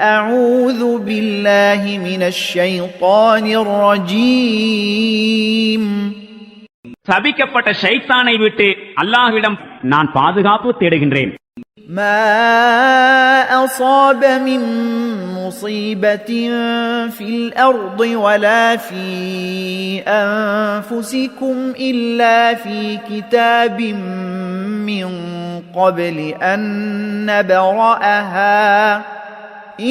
أعوذ بالله من الشيطان الرجيم. சபிக்கப்பட்ட ஷைத்தானை விட்டு அல்லாஹ்விடம் நான் பாதுகாப்பு தேடுகின்றேன். ما أصاب من مصيبة في الأرض ولا في أنفسكم إلا في كتاب من قبل أن نبرأها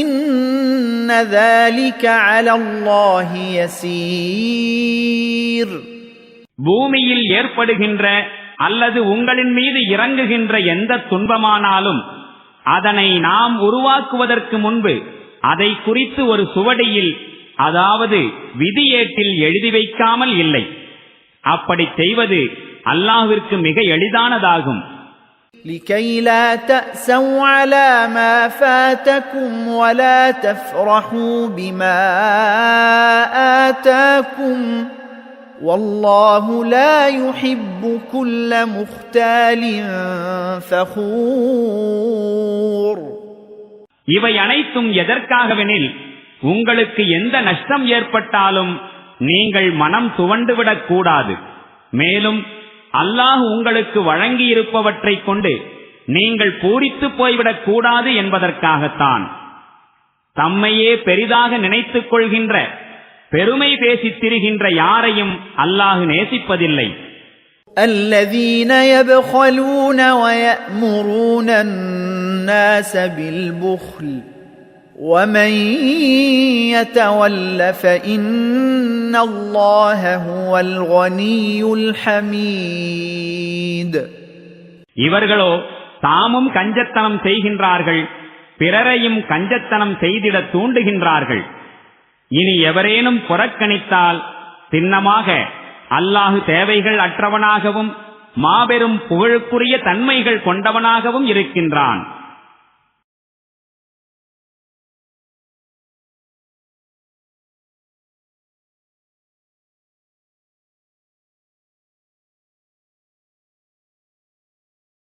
إن ذلك على الله يسير. பூமியில் ஏற்படுகின்ற அல்லது உங்களின் மீது இறங்குகின்ற எந்த துன்பமானாலும் அதனை நாம் உருவாக்குவதற்கு முன்பு அதை குறித்து ஒரு சுவடியில், அதாவது விதியேட்டில் எழுதி வைக்காமல் இல்லை. அப்படி செய்வது அல்லாஹ்விற்கு மிக எளிதானதாகும். لكي لا تأسوا على ما فاتكم ولا تفرحوا بما آتاكم والله لا يحب كل مختال فخور. இவை அனைத்தும் எதற்காகவெனில் உங்களுக்கு எந்த நஷ்டம் ஏற்பட்டாலும் நீங்கள் மனம் துவண்டுவிடக் கூடாது. மேலும் அல்லாஹ் உங்களுக்கு வழங்கியிருப்பவற்றை கொண்டு நீங்கள் பூரித்து போய்விடக் கூடாது என்பதற்காகத்தான். தம்மையே பெரிதாக நினைத்துக் கொள்கின்ற, பெருமை பேசித் திரிகின்ற யாரையும் அல்லாஹ் நேசிப்பதில்லை. الذين يبخلون ويأمرون الناس بالبخل ومن يتول فإن الله هو الغني الحميد. இவர்களோ தாமும் கஞ்சத்தனம் செய்கின்றார்கள், பிறரையும் கஞ்சத்தனம் செய்திட தூண்டுகின்றார்கள். இனி எவரேனும் புறக்கணித்தால் சின்னமாக அல்லாஹ் தேவைகள் அற்றவனாகவும் மாபெரும் புகழுக்குரிய தன்மைகள் கொண்டவனாகவும் இருக்கின்றான்.